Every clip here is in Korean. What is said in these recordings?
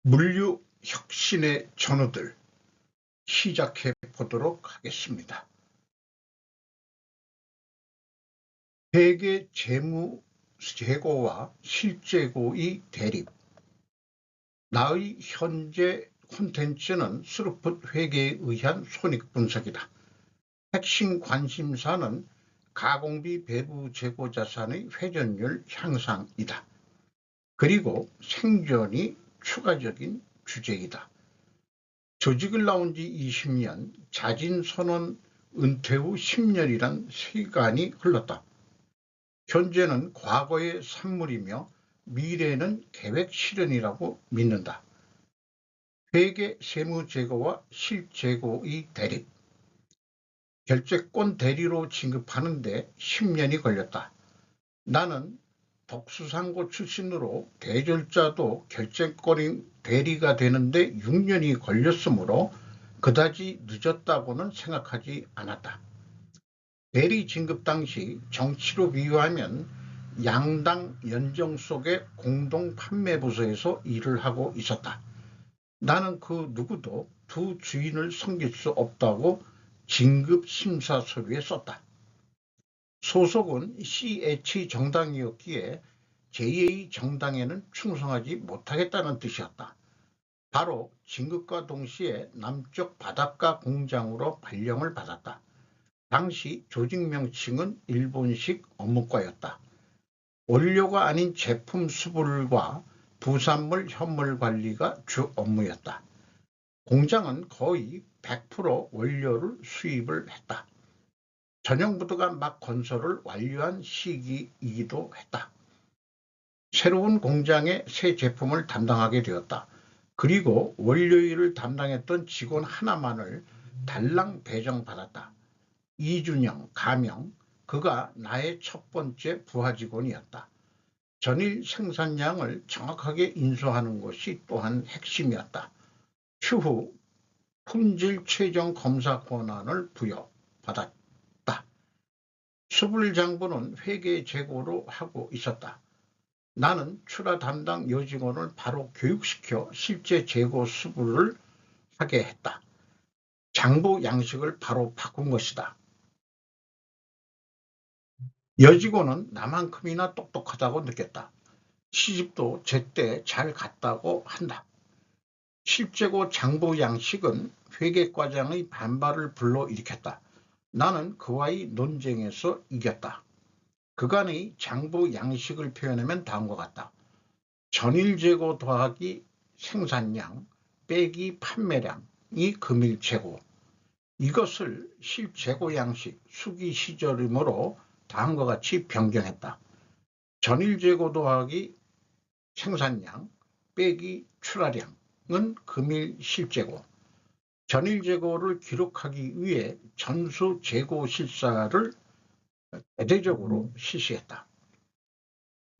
물류 혁신의 전우들 시작해 보도록 하겠습니다. 회계 재무 재고와 실재고의 대립. 나의 현재 콘텐츠는 스루풋 회계에 의한 손익분석이다. 핵심 관심사는 가공비 배부 재고 자산의 회전율 향상이다. 그리고 생존이 추가적인 주제이다. 조직을 나온 지 20년, 자진선언 은퇴 후 10년이란 시간이 흘렀다. 현재는 과거의 산물이며 미래는 계획 실현이라고 믿는다. 회계 세무재고와 실재고의 대립. 결제권 대리로 진급하는데 10년이 걸렸다. 나는 독수상고 출신으로 대절자도 결제권인 대리가 되는데 6년이 걸렸으므로 그다지 늦었다고는 생각하지 않았다. 대리 진급 당시 정치로 비유하면 양당 연정 속의 공동 판매부서에서 일을 하고 있었다. 나는 그 누구도 두 주인을 섬길 수 없다고 진급 심사 서류에 썼다. 소속은 CH 정당이었기에 제2의 정당에는 충성하지 못하겠다는 뜻이었다. 바로 진급과 동시에 남쪽 바닷가 공장으로 발령을 받았다. 당시 조직 명칭은 일본식 업무과였다. 원료가 아닌 제품 수불과 부산물 현물 관리가 주 업무였다. 공장은 거의 100% 원료를 수입을 했다. 전용부두가 막 건설을 완료한 시기이기도 했다. 새로운 공장의 새 제품을 담당하게 되었다. 그리고 원료일을 담당했던 직원 하나만을 달랑 배정받았다. 이준영, 가명, 그가 나의 첫 번째 부하 직원이었다. 전일 생산량을 정확하게 인수하는 것이 또한 핵심이었다. 추후 품질 최종 검사 권한을 부여받았다. 수불장부는 회계 재고로 하고 있었다. 나는 출하 담당 여직원을 바로 교육시켜 실제 재고 수불을 하게 했다. 장부 양식을 바로 바꾼 것이다. 여직원은 나만큼이나 똑똑하다고 느꼈다. 시집도 제때 잘 갔다고 한다. 실재고 장부 양식은 회계과장의 반발을 불러일으켰다. 나는 그와의 논쟁에서 이겼다. 그간의 장부 양식을 표현하면 다음과 같다. 전일재고 더하기 생산량 빼기 판매량이 금일재고. 이것을 실재고 양식 수기 시절이므로 다음과 같이 변경했다. 전일재고 더하기 생산량 빼기 출하량은 금일 실재고. 전일재고를 기록하기 위해 전수재고 실사를 대대적으로 실시했다.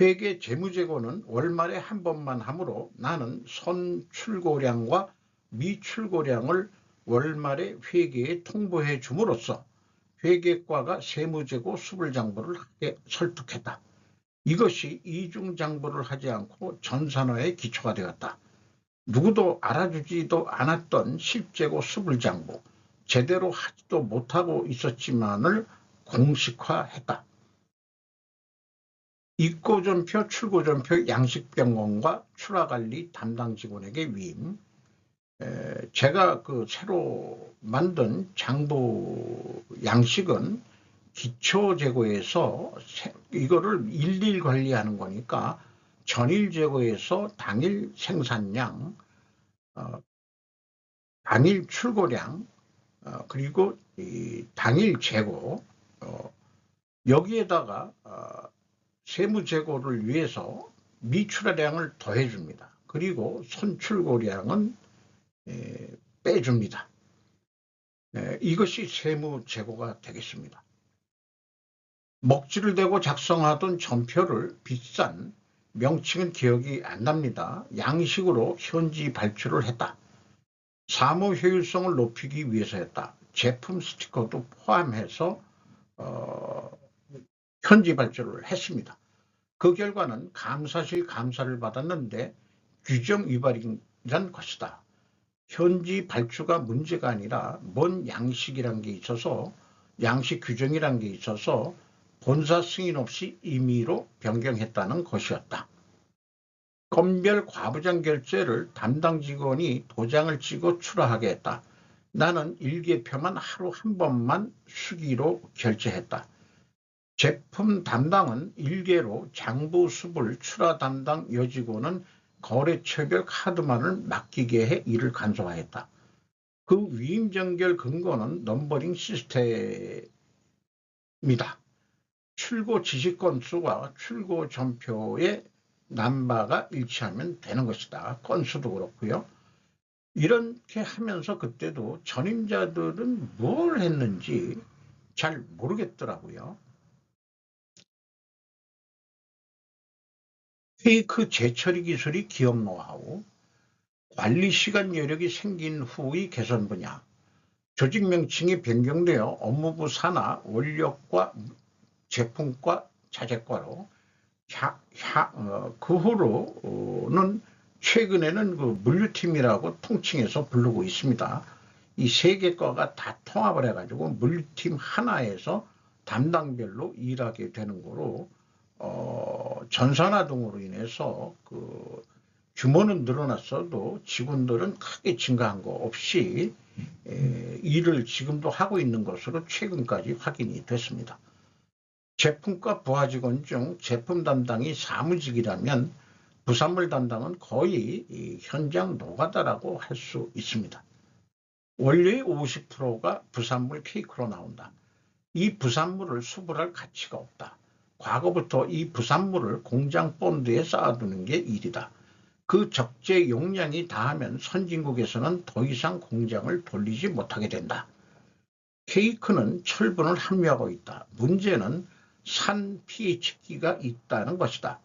회계 재무재고는 월말에 한 번만 하므로 나는 선출고량과 미출고량을 월말에 회계에 통보해 줌으로써 회계과가 세무재고 수불장부를 하게 설득했다. 이것이 이중장부를 하지 않고 전산화의 기초가 되었다. 누구도 알아주지도 않았던 실재고 수불장부, 제대로 하지도 못하고 있었지만을 공식화했다. 입고전표, 출고전표 양식변경과 출하관리 담당 직원에게 위임. 제가 그 새로 만든 장부 양식은 기초재고에서 이거를 일일 관리하는 거니까 전일재고에서 당일 생산량, 당일 출고량, 그리고 이 당일 재고, 여기에다가 세무재고를 위해서 미출하량을 더해줍니다. 그리고 선출고량은 빼줍니다. 이것이 세무재고가 되겠습니다. 먹지를 대고 작성하던 전표를 비싼 명칭은 기억이 안 납니다. 양식으로 현지 발주를 했다. 사무 효율성을 높이기 위해서였다. 제품 스티커도 포함해서 현지 발주를 했습니다. 그 결과는 감사실 감사를 받았는데 규정 위반인 것이다. 현지 발주가 문제가 아니라 뭔 양식이란 게 있어서, 양식 규정이란 게 있어서 본사 승인 없이 임의로 변경했다는 것이었다. 건별 과부장 결제를 담당 직원이 도장을 찍어 출하하게 했다. 나는 일개표만 하루 한 번만 수기로 결제했다. 제품 담당은 일개로 장부 수불 출하 담당 여직원은 거래처별 카드만을 맡기게 해 이를 간소화했다. 그 위임 전결 근거는 넘버링 시스템이다. 출고 지시 건수와 출고 전표의 남바가 일치하면 되는 것이다. 건수도 그렇고요. 이렇게 하면서 그때도 전임자들은 뭘 했는지 잘 모르겠더라고요. 페이크 재처리 기술이 기업 노하우, 관리 시간 여력이 생긴 후의 개선 분야, 조직 명칭이 변경되어 업무부 산하 원력과 제품과 자재과로 그 후로는 최근에는 그 물류팀이라고 통칭해서 부르고 있습니다. 이 세 개 과가 다 통합을 해가지고 물류팀 하나에서 담당별로 일하게 되는 거로 전산화 등으로 인해서 그 규모는 늘어났어도 직원들은 크게 증가한 거 없이 일을 지금도 하고 있는 것으로 최근까지 확인이 됐습니다. 제품과 부하 직원 중 제품 담당이 사무직이라면 부산물 담당은 거의 현장 노가다라고 할 수 있습니다. 원료의 50%가 부산물 케이크로 나온다. 이 부산물을 수불할 가치가 없다. 과거부터 이 부산물을 공장 본드에 쌓아두는 게 일이다. 그 적재 용량이 다하면 선진국에서는 더 이상 공장을 돌리지 못하게 된다. 케이크는 철분을 함유하고 있다. 문제는 산 pH기가 있다는 것이다.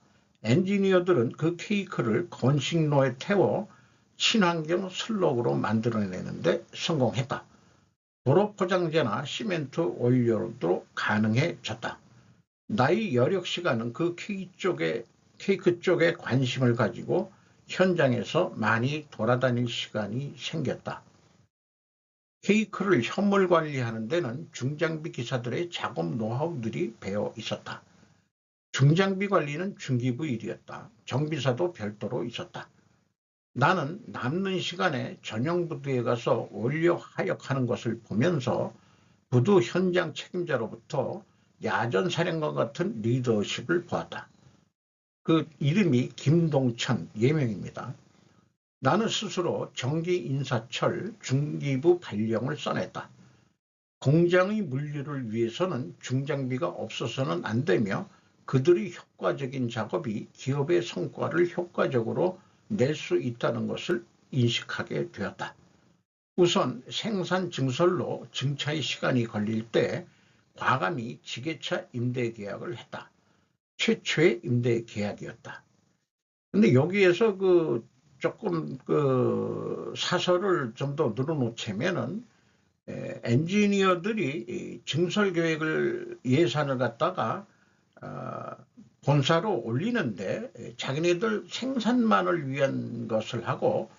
엔지니어들은 그 케이크를 건식로에 태워 친환경 슬록으로 만들어내는데 성공했다. 도로 포장재나 시멘트 원료도 가능해졌다. 나의 여력 시간은 그 케이크 쪽에 관심을 가지고 현장에서 많이 돌아다닐 시간이 생겼다. 케이크를 현물 관리하는 데는 중장비 기사들의 작업 노하우들이 배어 있었다. 중장비 관리는 중기부 일이었다. 정비사도 별도로 있었다. 나는 남는 시간에 전용 부두에 가서 원료 하역하는 것을 보면서 부두 현장 책임자로부터 야전 사령관 같은 리더십을 보았다. 그 이름이 김동천 예명입니다. 나는 스스로 정기인사철 중기부 발령을 써냈다. 공장의 물류를 위해서는 중장비가 없어서는 안 되며 그들의 효과적인 작업이 기업의 성과를 효과적으로 낼 수 있다는 것을 인식하게 되었다. 우선 생산 증설로 증차의 시간이 걸릴 때 과감히 지게차 임대 계약을 했다. 최초의 임대 계약이었다. 근데 여기에서 조금 사설을 좀 더 늘어놓자면은 엔지니어들이 증설 계획을 예산을 갖다가 본사로 올리는데 자기네들 생산만을 위한 것을 하고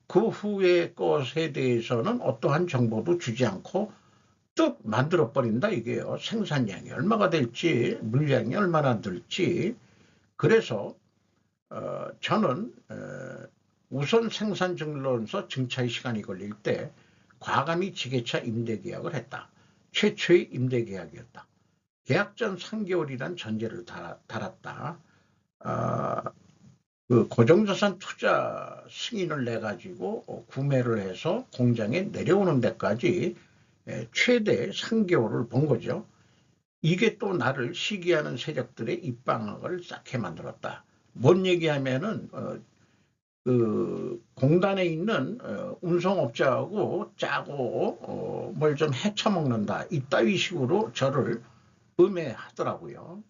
그 후의 것에 대해서는 어떠한 정보도 주지 않고 뚝 만들어 버린다 이게요. 생산량이 얼마가 될지 물량이 얼마나 될지. 그래서 저는 우선 생산 증론서 증차의 시간이 걸릴 때 과감히 지게차 임대 계약을 했다. 최초의 임대 계약이었다. 계약 전 3개월이란 전제를 달았다. 그 고정자산 투자 승인을 내가지고 구매를 해서 공장에 내려오는 데까지 최대 3개월을 본 거죠. 이게 또 나를 시기하는 세력들의 입방학을 쌓게 만들었다. 뭔 얘기하면은 그 공단에 있는 운송업자하고 짜고 뭘 좀 헤쳐먹는다. 이따위 식으로 저를 음해하더라고요.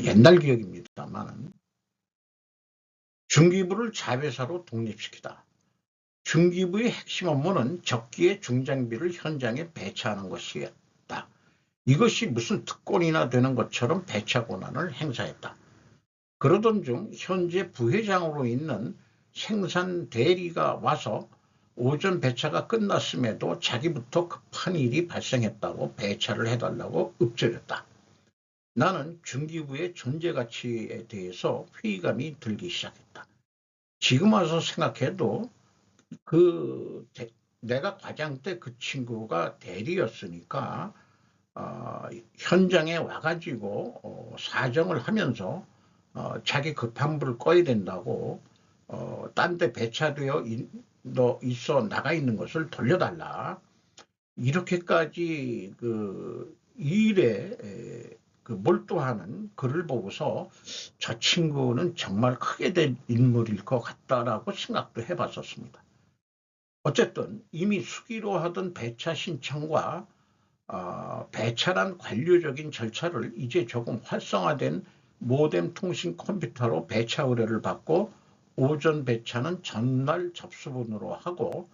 옛날 기억입니다만. 중기부를 자회사로 독립시키다. 중기부의 핵심 업무는 적기에 중장비를 현장에 배치하는 것이었다. 이것이 무슨 특권이나 되는 것처럼 배차 권한을 행사했다. 그러던 중 현재 부회장으로 있는 생산 대리가 와서 오전 배차가 끝났음에도 자기부터 급한 일이 발생했다고 배차를 해달라고 읊조렸다. 나는 중기부의 존재 가치에 대해서 회의감이 들기 시작했다. 지금 와서 생각해도 내가 과장 때 그 친구가 대리였으니까 현장에 와가지고 사정을 하면서 자기 급한 불을 꺼야 된다고 딴 데 배차되어 있어 나가 있는 것을 돌려달라. 이렇게까지 그 일에 몰두하는 글을 보고서 저 친구는 정말 크게 된 인물일 것 같다라고 생각도 해봤었습니다. 어쨌든 이미 수기로 하던 배차 신청과 배차란 관료적인 절차를 이제 조금 활성화된 모뎀 통신 컴퓨터로 배차 의뢰를 받고 오전 배차는 전날 접수분으로 하고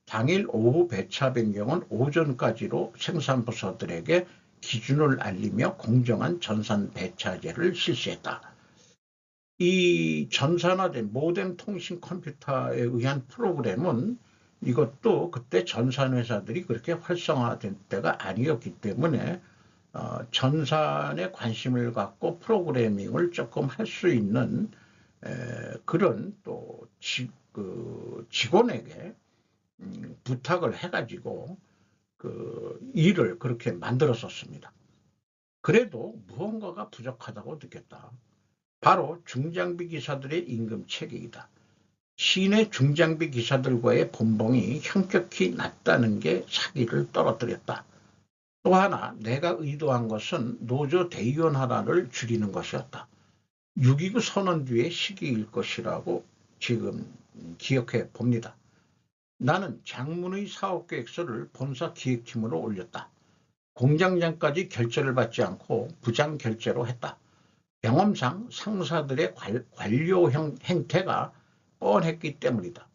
당일 오후 배차 변경은 오전까지로 생산부서들에게 기준을 알리며 공정한 전산 배차제를 실시했다. 이 전산화된 모뎀 통신 컴퓨터에 의한 프로그램은 이것도 그때 전산회사들이 그렇게 활성화된 때가 아니었기 때문에 전산에 관심을 갖고 프로그래밍을 조금 할 수 있는 그런 또 직원에게 부탁을 해가지고 그 일을 그렇게 만들었었습니다. 그래도 무언가가 부족하다고 느꼈다. 바로 중장비 기사들의 임금 체계이다. 시내 중장비 기사들과의 분봉이 현격히 낮다는 게 사기를 떨어뜨렸다. 또 하나 내가 의도한 것은 노조 대의원 하나를 줄이는 것이었다. 6.29 선언 뒤의 시기일 것이라고 지금 기억해 봅니다. 나는 장문의 사업계획서를 본사 기획팀으로 올렸다. 공장장까지 결제를 받지 않고 부장 결제로 했다. 경험상 상사들의 관료형 행태가 뻔했기 때문이다.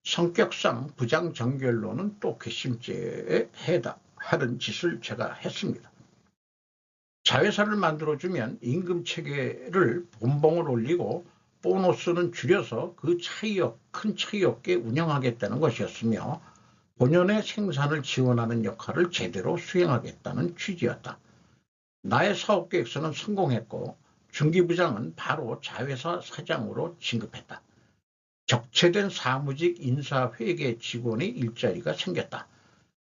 성격상 부장 정결로는 또 괘씸죄에 해당하는 짓을 제가 했습니다. 자회사를 만들어주면 임금 체계를 본봉을 올리고 보너스는 줄여서 그 큰 차이 없게 운영하겠다는 것이었으며 본연의 생산을 지원하는 역할을 제대로 수행하겠다는 취지였다. 나의 사업계획서는 성공했고 중기부장은 바로 자회사 사장으로 진급했다. 적체된 사무직 인사회계 직원의 일자리가 생겼다.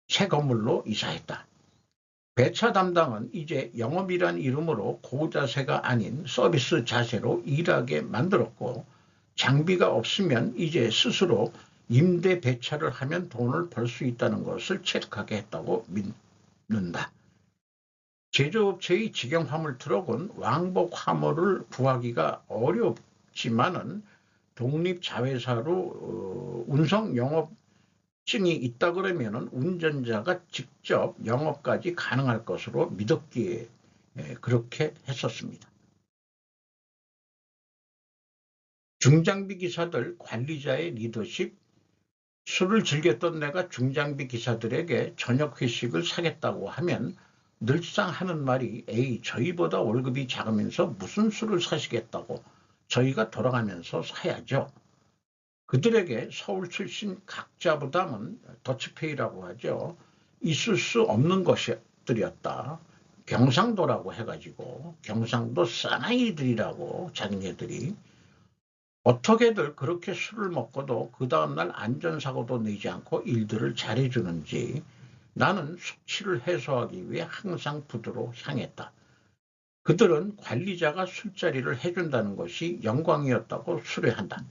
새 건물로 이사했다. 배차 담당은 이제 영업이란 이름으로 고자세가 아닌 서비스 자세로 일하게 만들었고 장비가 없으면 이제 스스로 임대 배차를 하면 돈을 벌 수 있다는 것을 체득하게 했다고 믿는다. 제조업체의 직영 화물 트럭은 왕복 화물을 구하기가 어렵지만은 독립자회사로 운송 영업증이 있다 그러면은 운전자가 직접 영업까지 가능할 것으로 믿었기에 그렇게 했었습니다. 중장비 기사들 관리자의 리더십, 술을 즐겼던 내가 중장비 기사들에게 저녁 회식을 사겠다고 하면 늘상 하는 말이 에이 저희보다 월급이 작으면서 무슨 술을 사시겠다고 저희가 돌아가면서 사야죠. 그들에게 서울 출신 각자보다는 더치페이라고 하죠. 있을 수 없는 것들이었다. 경상도라고 해가지고 경상도 사나이들이라고 자기네들이 어떻게들 그렇게 술을 먹고도 그 다음날 안전사고도 내지 않고 일들을 잘해주는지 나는 숙취를 해소하기 위해 항상 부두로 향했다. 그들은 관리자가 술자리를 해준다는 것이 영광이었다고 수료한다.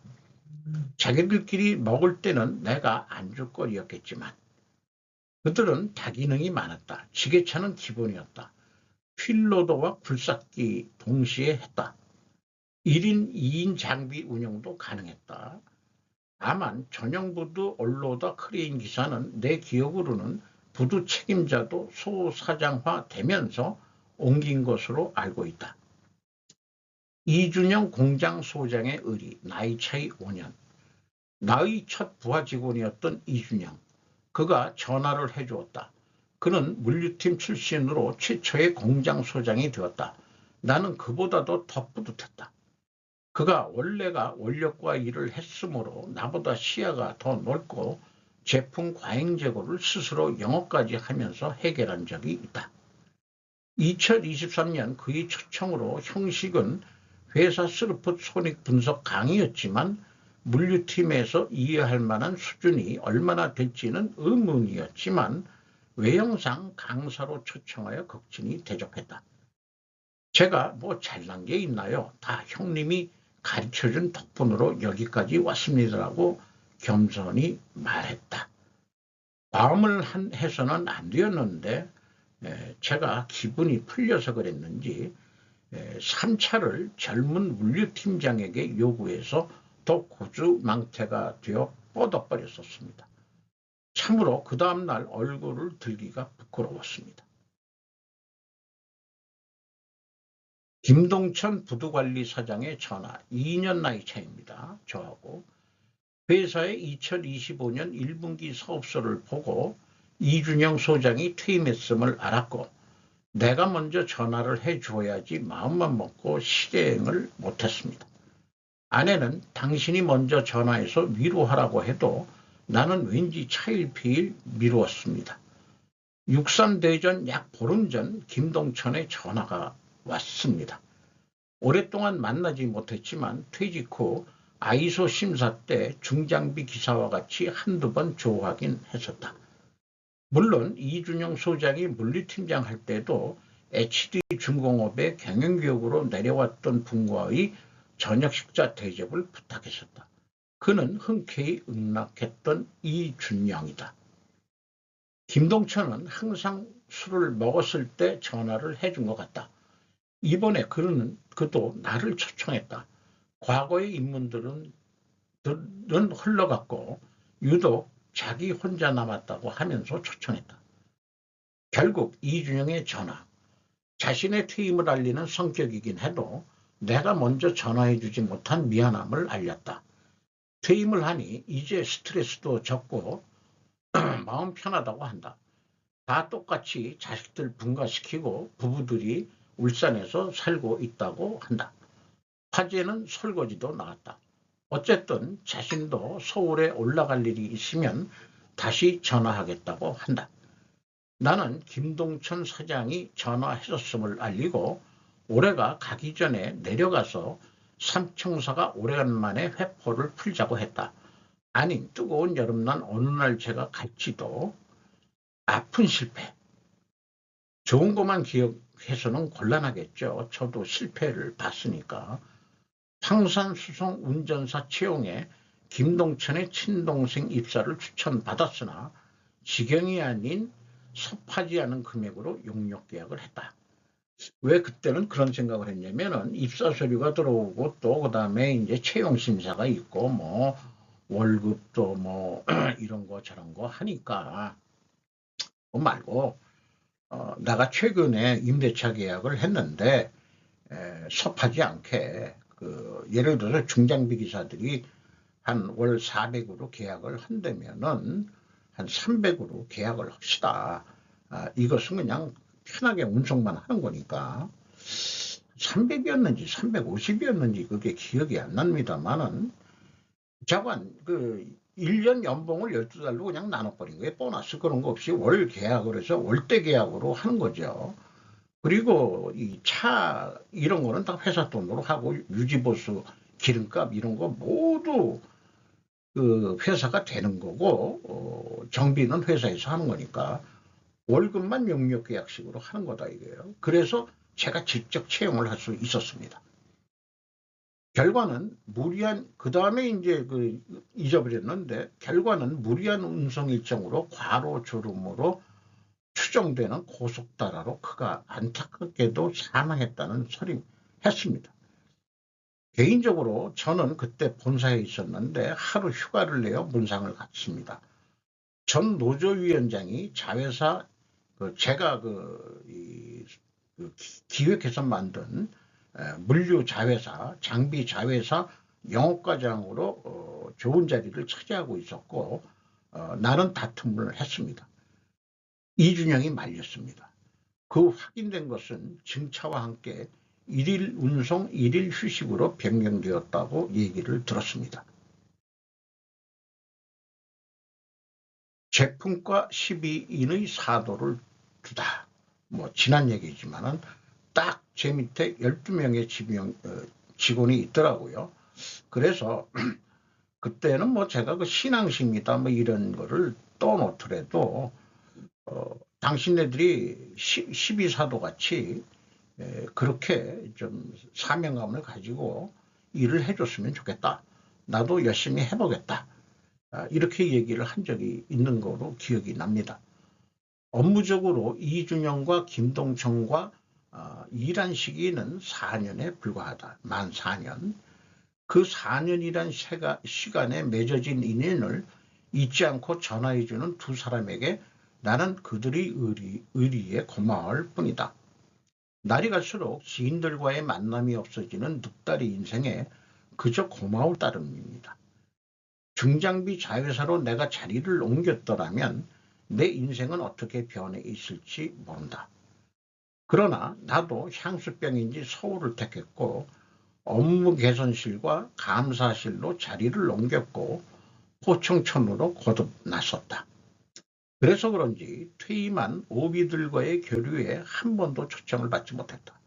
자기들끼리 먹을 때는 내가 안주거리였겠지만 그들은 다기능이 많았다. 지게차는 기본이었다. 휠로더와 굴삭기 동시에 했다. 1인 2인 장비 운영도 가능했다. 다만 전용부두 언로더 크레인 기사는 내 기억으로는 부두 책임자도 소사장화 되면서 옮긴 것으로 알고 있다. 이준영 공장소장의 의리, 나이 차이 5년. 나의 첫 부하 직원이었던 이준영. 그가 전화를 해주었다. 그는 물류팀 출신으로 최초의 공장소장이 되었다. 나는 그보다도 더 뿌듯했다. 그가 원래가 원력과 일을 했으므로 나보다 시야가 더 넓고 제품 과잉 재고를 스스로 영업까지 하면서 해결한 적이 있다. 2023년 그의 초청으로 형식은 회사 스루풋 손익 분석 강의였지만 물류팀에서 이해할 만한 수준이 얼마나 될지는 의문이었지만 외형상 강사로 초청하여 극진히 대접했다. 제가 뭐 잘난 게 있나요? 다 형님이 가르쳐준 덕분으로 여기까지 왔습니다라고 겸손히 말했다. 마음을 해서는 안 되었는데 제가 기분이 풀려서 그랬는지 3차를 젊은 물류팀장에게 요구해서 더 고주망태가 되어 뻗어버렸었습니다. 참으로 그 다음날 얼굴을 들기가 부끄러웠습니다. 김동천 부두관리사장의 전화, 2년 나이 차입니다. 저하고. 회사의 2025년 1분기 사업소를 보고 이준영 소장이 퇴임했음을 알았고 내가 먼저 전화를 해줘야지 마음만 먹고 실행을 못했습니다. 아내는 당신이 먼저 전화해서 위로하라고 해도 나는 왠지 차일피일 미루었습니다. 6.3대전 약 보름 전 김동천의 전화가 왔습니다. 오랫동안 만나지 못했지만 퇴직 후 아이소 심사 때 중장비 기사와 같이 한두 번 조하긴 했었다. 물론 이준영 소장이 물류팀장 할 때도 HD중공업의 경영교육으로 내려왔던 분과의 저녁 식사 대접을 부탁했었다. 그는 흔쾌히 응낙했던 이준영이다. 김동천은 항상 술을 먹었을 때 전화를 해준 것 같다. 이번에 그도 나를 초청했다. 과거의 인물들은 흘러갔고 유독 자기 혼자 남았다고 하면서 초청했다. 결국 이준영의 전화, 자신의 퇴임을 알리는 성격이긴 해도 내가 먼저 전화해주지 못한 미안함을 알렸다. 퇴임을 하니 이제 스트레스도 적고 마음 편하다고 한다. 다 똑같이 자식들 분가시키고 부부들이 울산에서 살고 있다고 한다. 화재는 설거지도 나왔다. 어쨌든 자신도 서울에 올라갈 일이 있으면 다시 전화하겠다고 한다. 나는 김동천 사장이 전화했었음을 알리고 올해가 가기 전에 내려가서 삼총사가 오래간만에 회포를 풀자고 했다. 아닌 뜨거운 여름날 어느 날 제가 갈지도 아픈 실패. 좋은 것만 기억해서는 곤란하겠죠. 저도 실패를 봤으니까. 황산수송 운전사 채용에 김동천의 친동생 입사를 추천받았으나 지경이 아닌 섭하지 않은 금액으로 용역 계약을 했다. 왜 그때는 그런 생각을 했냐면은 입사 서류가 들어오고 또 그다음에 이제 채용 심사가 있고 뭐 월급도 뭐 이런 거 저런 거 하니까 그거 말고 내가 최근에 임대차 계약을 했는데 섭하지 않게 예를 들어서 중장비 기사들이 한 월 400으로 계약을 한다면은 한 300으로 계약을 합시다. 이것은 그냥 편하게 운송만 하는 거니까 300이었는지 350이었는지 그게 기억이 안 납니다만은 자관 1년 연봉을 12달로 그냥 나눠버린 거예요. 보너스 그런 거 없이 월 계약을 해서 월대 계약으로 하는 거죠. 그리고 이 차 이런 거는 다 회사 돈으로 하고 유지보수 기름값 이런 거 모두 회사가 되는 거고 정비는 회사에서 하는 거니까 월급만 용역 계약식으로 하는 거다 이거예요. 그래서 제가 직접 채용을 할 수 있었습니다. 결과는 무리한 그다음에 이제 잊어버렸는데 결과는 무리한 운송 일정으로 과로 졸음으로 추정되는 고속달화로 그가 안타깝게도 사망했다는 소리 했습니다. 개인적으로 저는 그때 본사에 있었는데 하루 휴가를 내어 문상을 갔습니다. 전 노조위원장이 자회사 제가 기획해서 만든 물류 자회사, 장비 자회사 영업과장으로 좋은 자리를 차지하고 있었고 나는 다툼을 했습니다. 이준영이 말렸습니다. 그 확인된 것은 증차와 함께 1일 운송 1일 휴식으로 변경되었다고 얘기를 들었습니다. 제품과 12인의 사도를 두다. 지난 얘기지만은 딱 제 밑에 12명의 직원이 있더라고요. 그래서 그때는 제가 그 신앙심이다 이런 거를 떠놓더라도 당신네들이 12사도 같이 그렇게 좀 사명감을 가지고 일을 해줬으면 좋겠다. 나도 열심히 해보겠다. 이렇게 얘기를 한 적이 있는 거로 기억이 납니다. 업무적으로 이준영과 김동청과 일한 시기는 4년에 불과하다. 만 4년. 그 4년이란 시간에 맺어진 인연을 잊지 않고 전화해주는 두 사람에게 나는 그들의 의리에 고마울 뿐이다. 날이 갈수록 지인들과의 만남이 없어지는 늑다리 인생에 그저 고마울 따름입니다. 중장비 자회사로 내가 자리를 옮겼더라면 내 인생은 어떻게 변해 있을지 모른다. 그러나 나도 향수병인지 서울을 택했고 업무 개선실과 감사실로 자리를 옮겼고 포청천으로 거듭 나섰다. 그래서 그런지 퇴임한 오비들과의 교류에 한 번도 초청을 받지 못했다.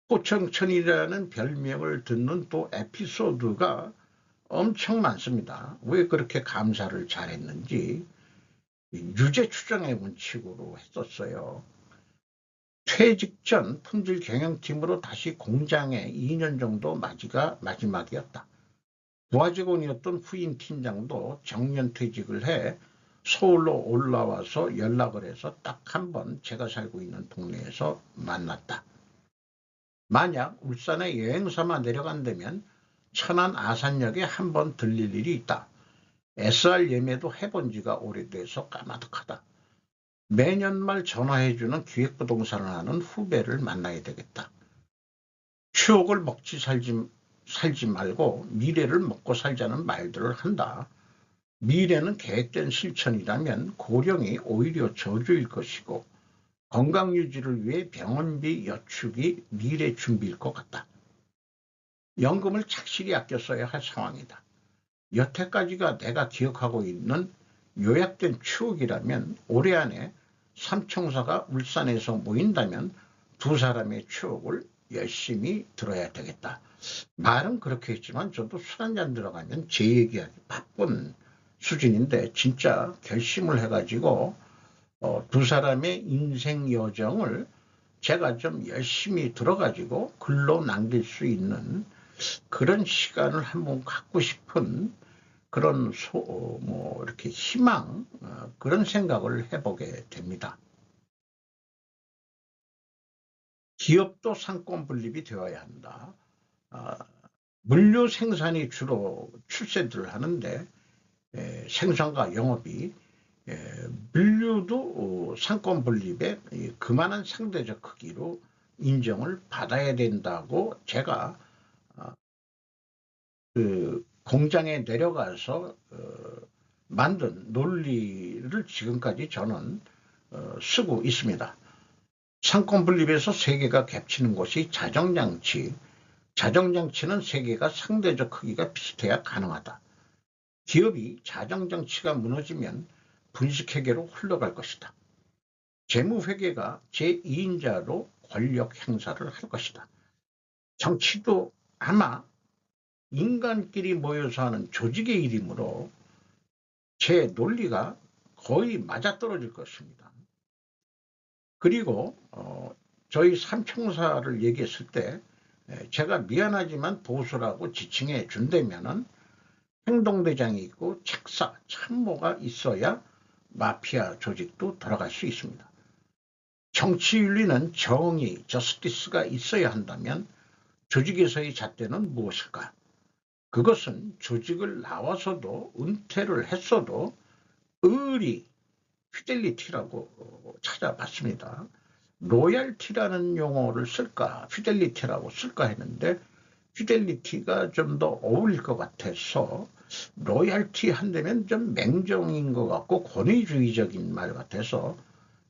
포청천이라는 별명을 듣는 또 에피소드가 엄청 많습니다. 왜 그렇게 감사를 잘했는지 유죄 추정의 원칙으로 했었어요. 퇴직 전 품질 경영팀으로 다시 공장에 2년 정도 마지막이었다. 부하 직원이었던 후임 팀장도 정년퇴직을 해 서울로 올라와서 연락을 해서 딱 한 번 제가 살고 있는 동네에서 만났다. 만약 울산에 여행삼아 내려간다면 천안 아산역에 한 번 들릴 일이 있다. SR 예매도 해본 지가 오래돼서 까마득하다. 매년 말 전화해주는 기획부동산을 하는 후배를 만나야 되겠다. 추억을 먹지 살지 말고 미래를 먹고 살자는 말들을 한다. 미래는 계획된 실천이라면 고령이 오히려 저주일 것이고 건강 유지를 위해 병원비 여축이 미래 준비일 것 같다. 연금을 착실히 아껴 써야 할 상황이다. 여태까지가 내가 기억하고 있는 요약된 추억이라면 올해 안에 삼총사가 울산에서 모인다면 두 사람의 추억을 열심히 들어야 되겠다. 말은 그렇게 했지만 저도 술 한잔 들어가면 제 얘기하기 바쁜 수준인데 진짜 결심을 해가지고 두 사람의 인생 여정을 제가 좀 열심히 들어가지고 글로 남길 수 있는 그런 시간을 한번 갖고 싶은 그런 이렇게 희망 그런 생각을 해보게 됩니다. 기업도 상권 분립이 되어야 한다. 물류 생산이 주로 출세를 하는데 생산과 영업이 물류도 상권 분립에 그만한 상대적 크기로 인정을 받아야 된다고 제가 그 공장에 내려가서 만든 논리를 지금까지 저는 쓰고 있습니다. 상권 분립에서 세 개가 겹치는 곳이 자정장치. 자정장치는 세 개가 상대적 크기가 비슷해야 가능하다. 기업이 자정장치가 무너지면 분식회계로 흘러갈 것이다. 재무회계가 제2인자로 권력 행사를 할 것이다. 정치도 아마 인간끼리 모여서 하는 조직의 일이므로 제 논리가 거의 맞아떨어질 것입니다. 그리고 저희 삼총사를 얘기했을 때 제가 미안하지만 보수라고 지칭해 준다면은 행동대장이 있고 책사, 참모가 있어야 마피아 조직도 돌아갈 수 있습니다. 정치윤리는 정의, 저스티스가 있어야 한다면 조직에서의 잣대는 무엇일까? 그것은 조직을 나와서도 은퇴를 했어도 의리, 피델리티라고 찾아봤습니다. 로얄티라는 용어를 쓸까, 피델리티라고 쓸까 했는데 피델리티가 좀 더 어울릴 것 같아서 로얄티 한다면 좀 맹정인 것 같고 권위주의적인 말 같아서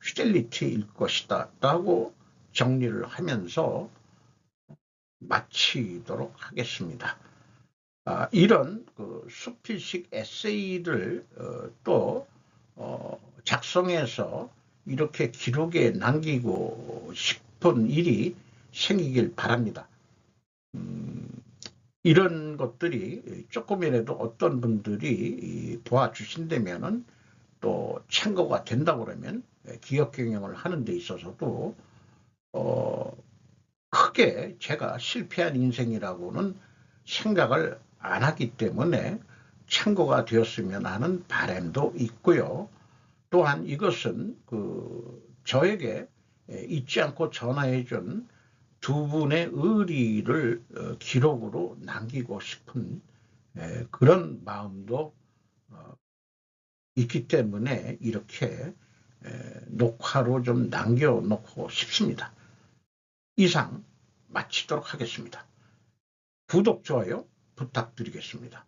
피델리티일 것이다 라고 정리를 하면서 마치도록 하겠습니다. 이런 그 수필식 에세이를 또 작성해서 이렇게 기록에 남기고 싶은 일이 생기길 바랍니다. 이런 것들이 조금이라도 어떤 분들이 도와주신다면은 또 참고가 된다고 그러면 기업 경영을 하는 데 있어서도 크게 제가 실패한 인생이라고는 생각을 안 하기 때문에 참고가 되었으면 하는 바람도 있고요. 또한 이것은 저에게 잊지 않고 전화해준 두 분의 의리를 기록으로 남기고 싶은 그런 마음도 있기 때문에 이렇게 녹화로 좀 남겨놓고 싶습니다. 이상 마치도록 하겠습니다. 구독, 좋아요 부탁드리겠습니다.